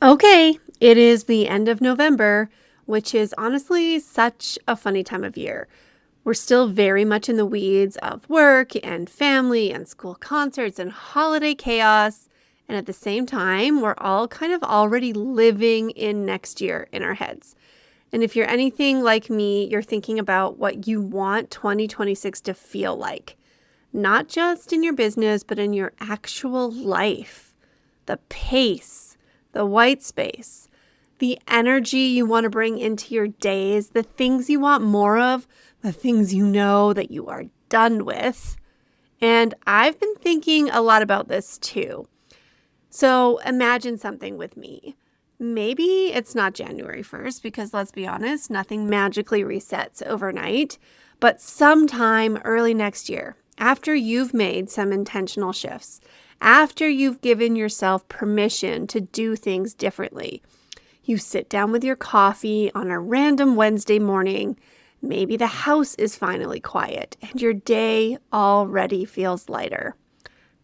Okay, it is the end of November, which is honestly such a funny time of year. We're still very much in the weeds of work and family and school concerts and holiday chaos. And at the same time, we're all kind of already living in next year in our heads. And if you're anything like me, you're thinking about what you want 2026 to feel like, not just in your business, but in your actual life. The pace, the white space, the energy you want to bring into your days, the things you want more of, the things you know that you are done with. And I've been thinking a lot about this too. So imagine something with me. Maybe it's not January 1st because let's be honest, nothing magically resets overnight, but sometime early next year, after you've made some intentional shifts, after you've given yourself permission to do things differently, you sit down with your coffee on a random Wednesday morning. Maybe the house is finally quiet and your day already feels lighter.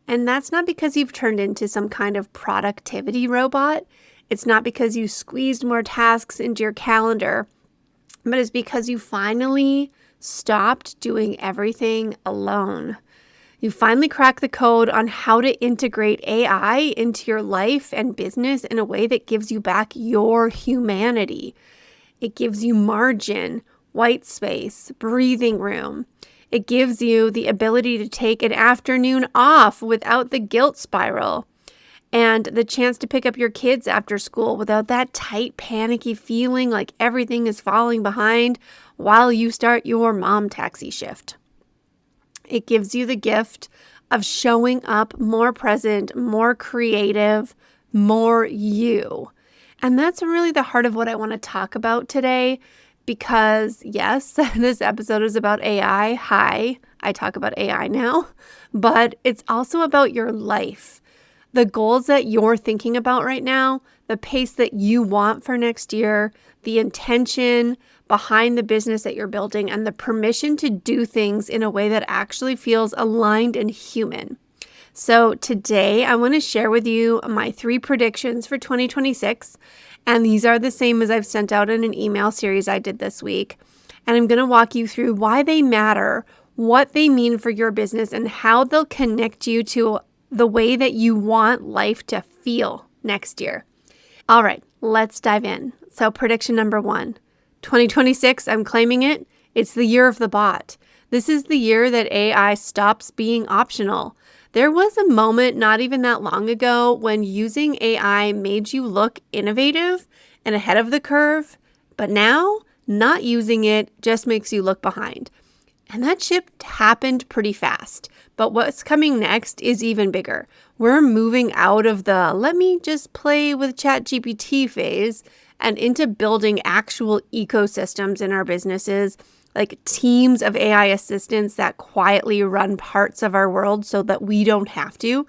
And that's not because you've turned into some kind of productivity robot. It's not because you squeezed more tasks into your calendar, but it's because you finally stopped doing everything alone. You finally cracked the code on how to integrate AI into your life and business in a way that gives you back your humanity. It gives you margin, white space, breathing room. It gives you the ability to take an afternoon off without the guilt spiral and the chance to pick up your kids after school without that tight, panicky feeling like everything is falling behind while you start your mom taxi shift. It gives you the gift of showing up more present, more creative, more you. And that's really the heart of what I want to talk about today because, yes, this episode is about AI. Hi, I talk about AI now, but it's also about your life. The goals that you're thinking about right now, the pace that you want for next year, the intention behind the business that you're building, and the permission to do things in a way that actually feels aligned and human. So today I want to share with you my 3 predictions for 2026. And these are the same as I've sent out in an email series I did this week. And I'm going to walk you through why they matter, what they mean for your business, and how they'll connect you to the way that you want life to feel next year. All right, let's dive in. So prediction number 1, 2026, I'm claiming it. It's the year of the bot. This is the year that AI stops being optional. There was a moment not even that long ago when using AI made you look innovative and ahead of the curve, but now not using it just makes you look behind. And that shift happened pretty fast. But what's coming next is even bigger. We're moving out of the let me just play with ChatGPT phase and into building actual ecosystems in our businesses, like teams of AI assistants that quietly run parts of our world so that we don't have to.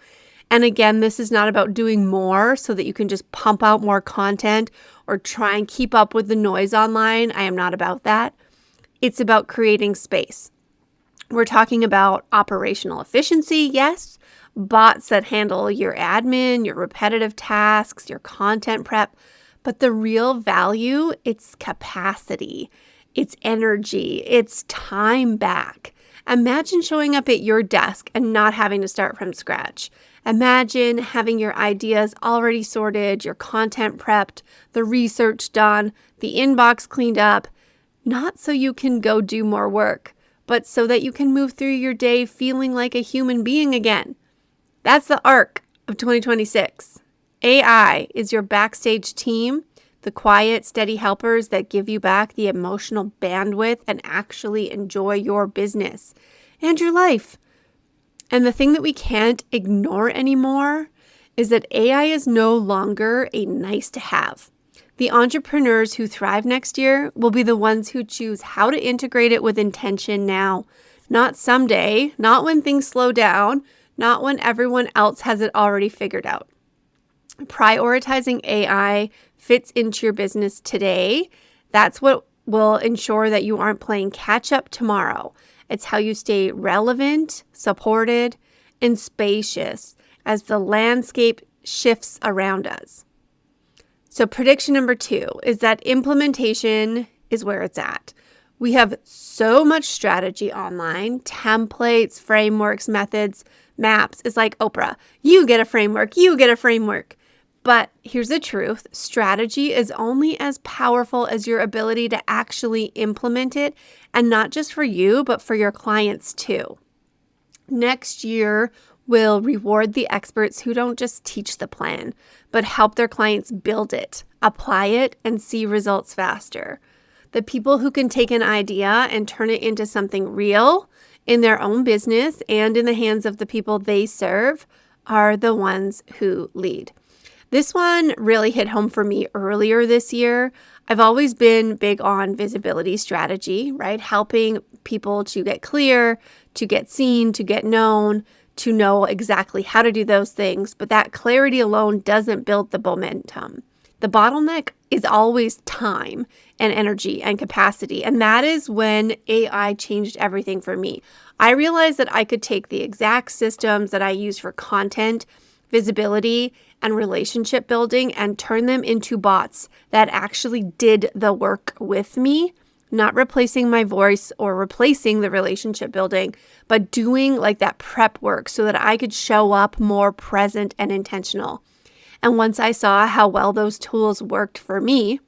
And again, this is not about doing more so that you can just pump out more content or try and keep up with the noise online. I am not about that. It's about creating space. We're talking about operational efficiency, yes, bots that handle your admin, your repetitive tasks, your content prep, but the real value, it's capacity, it's energy, it's time back. Imagine showing up at your desk and not having to start from scratch. Imagine having your ideas already sorted, your content prepped, the research done, the inbox cleaned up, not so you can go do more work, but so that you can move through your day feeling like a human being again. That's the arc of 2026. AI is your backstage team, the quiet, steady helpers that give you back the emotional bandwidth and actually enjoy your business and your life. And the thing that we can't ignore anymore is that AI is no longer a nice to have. The entrepreneurs who thrive next year will be the ones who choose how to integrate it with intention now, not someday, not when things slow down, not when everyone else has it already figured out. Prioritizing AI fits into your business today. That's what will ensure that you aren't playing catch up tomorrow. It's how you stay relevant, supported, and spacious as the landscape shifts around us. So prediction number 2 is that implementation is where it's at. We have so much strategy online, templates, frameworks, methods, maps. It's like Oprah. You get a framework, you get a framework. But here's the truth. Strategy is only as powerful as your ability to actually implement it, and not just for you, but for your clients too. Next year will reward the experts who don't just teach the plan, but help their clients build it, apply it, and see results faster. The people who can take an idea and turn it into something real in their own business and in the hands of the people they serve are the ones who lead. This one really hit home for me earlier this year. I've always been big on visibility strategy, right? Helping people to get clear, to get seen, to get known, to know exactly how to do those things. But that clarity alone doesn't build the momentum. The bottleneck is always time and energy and capacity. And that is when AI changed everything for me. I realized that I could take the exact systems that I use for content, visibility, and relationship building and turn them into bots that actually did the work with me, not replacing my voice or replacing the relationship building, but doing like that prep work so that I could show up more present and intentional. And once I saw how well those tools worked for me,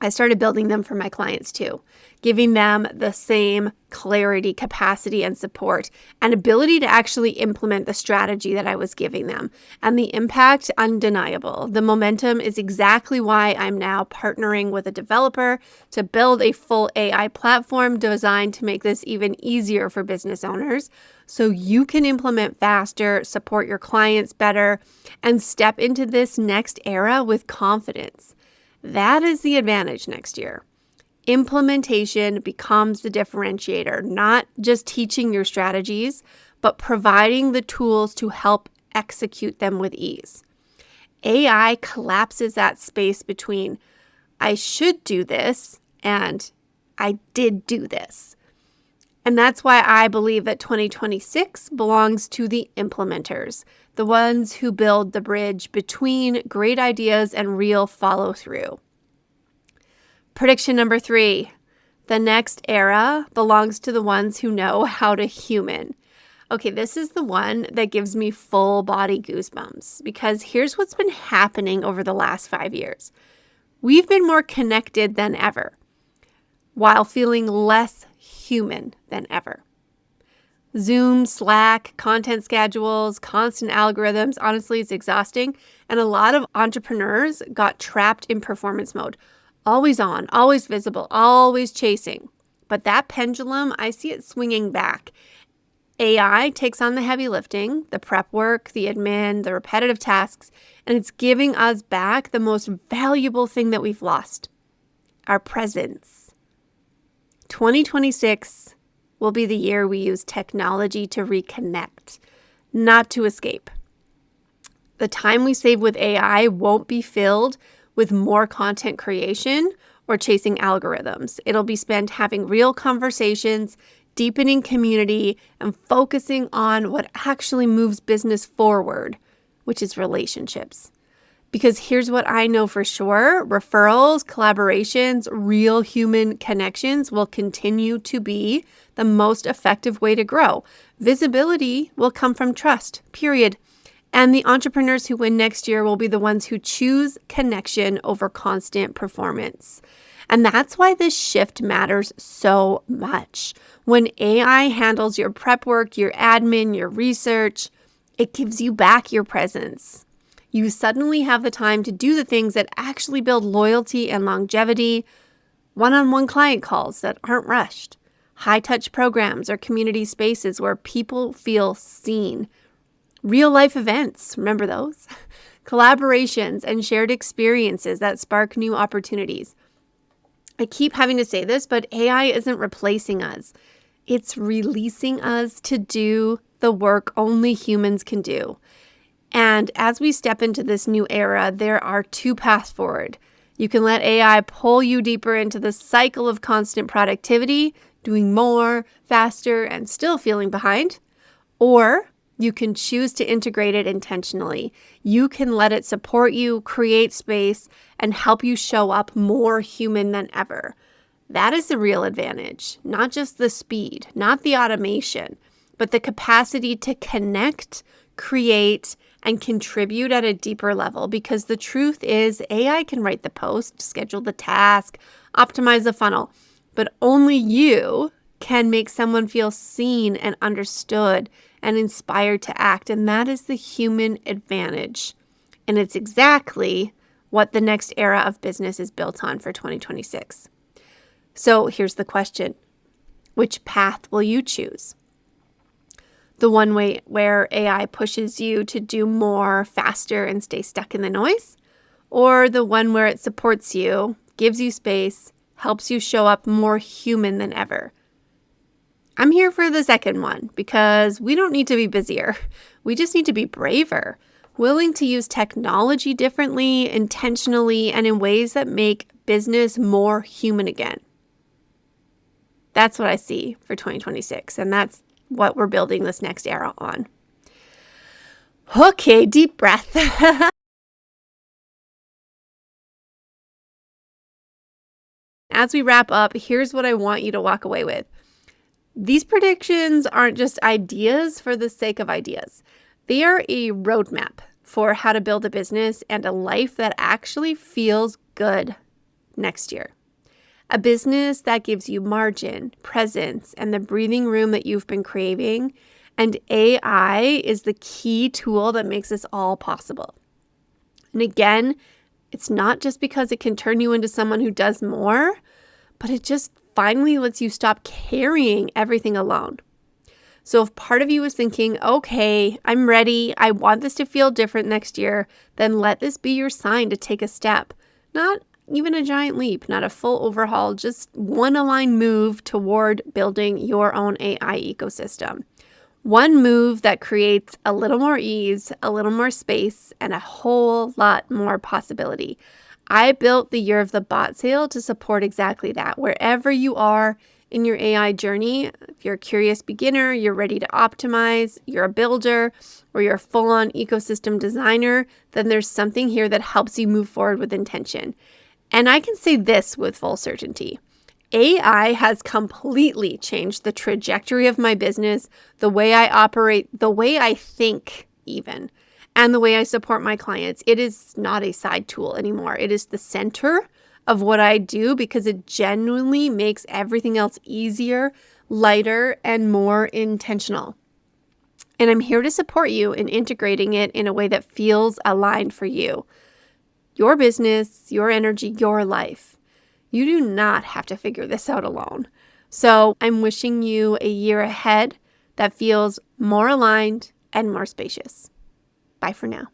I started building them for my clients too, giving them the same clarity, capacity, and support, and ability to actually implement the strategy that I was giving them. And the impact, undeniable. The momentum is exactly why I'm now partnering with a developer to build a full AI platform designed to make this even easier for business owners so you can implement faster, support your clients better, and step into this next era with confidence. That is the advantage next year. Implementation becomes the differentiator, not just teaching your strategies, but providing the tools to help execute them with ease. AI collapses that space between I should do this and I did do this. And that's why I believe that 2026 belongs to the implementers, the ones who build the bridge between great ideas and real follow-through. Prediction number 3, the next era belongs to the ones who know how to human. Okay, this is the one that gives me full body goosebumps because here's what's been happening over the last 5 years. We've been more connected than ever, while feeling less human than ever. Zoom, Slack, content schedules, constant algorithms, honestly, it's exhausting. And a lot of entrepreneurs got trapped in performance mode. Always on, always visible, always chasing. But that pendulum, I see it swinging back. AI takes on the heavy lifting, the prep work, the admin, the repetitive tasks, and it's giving us back the most valuable thing that we've lost, our presence. 2026 will be the year we use technology to reconnect, not to escape. The time we save with AI won't be filled with more content creation or chasing algorithms. It'll be spent having real conversations, deepening community, and focusing on what actually moves business forward, which is relationships. Because here's what I know for sure, referrals, collaborations, real human connections will continue to be the most effective way to grow. Visibility will come from trust, period. And the entrepreneurs who win next year will be the ones who choose connection over constant performance. And that's why this shift matters so much. When AI handles your prep work, your admin, your research, it gives you back your presence. You suddenly have the time to do the things that actually build loyalty and longevity, one-on-one client calls that aren't rushed, high-touch programs or community spaces where people feel seen, real-life events, remember those? Collaborations and shared experiences that spark new opportunities. I keep having to say this, but AI isn't replacing us. It's releasing us to do the work only humans can do. And as we step into this new era, there are 2 paths forward. You can let AI pull you deeper into the cycle of constant productivity, doing more, faster, and still feeling behind. Or You can choose to integrate it intentionally. You can let it support you, create space, and help you show up more human than ever. That is the real advantage, not just the speed, not the automation, but the capacity to connect, create, and contribute at a deeper level. Because the truth is, AI can write the post, schedule the task, optimize the funnel, but only you can make someone feel seen and understood and inspired to act. And that is the human advantage. And it's exactly what the next era of business is built on for 2026. So here's the question. Which path will you choose? The one way where AI pushes you to do more faster and stay stuck in the noise? Or the one where it supports you, gives you space, helps you show up more human than ever? I'm here for the second one because we don't need to be busier. We just need to be braver, willing to use technology differently, intentionally, and in ways that make business more human again. That's what I see for 2026, and that's what we're building this next era on. Okay, deep breath. As we wrap up, here's what I want you to walk away with. These predictions aren't just ideas for the sake of ideas. They are a roadmap for how to build a business and a life that actually feels good next year. A business that gives you margin, presence, and the breathing room that you've been craving. And AI is the key tool that makes this all possible. And again, it's not just because it can turn you into someone who does more, but it just finally lets you stop carrying everything alone. So if part of you is thinking, okay, I'm ready, I want this to feel different next year, then let this be your sign to take a step. Not even a giant leap, not a full overhaul, just one aligned move toward building your own AI ecosystem. One move that creates a little more ease, a little more space, and a whole lot more possibility. I built the Year of the Bot Sale to support exactly that. Wherever you are in your AI journey, if you're a curious beginner, you're ready to optimize, you're a builder, or you're a full-on ecosystem designer, then there's something here that helps you move forward with intention. And I can say this with full certainty. AI has completely changed the trajectory of my business, the way I operate, the way I think even, and the way I support my clients. It is not a side tool anymore. It is the center of what I do because it genuinely makes everything else easier, lighter, and more intentional. And I'm here to support you in integrating it in a way that feels aligned for you. Your business, your energy, your life. You do not have to figure this out alone. So I'm wishing you a year ahead that feels more aligned and more spacious. Bye for now.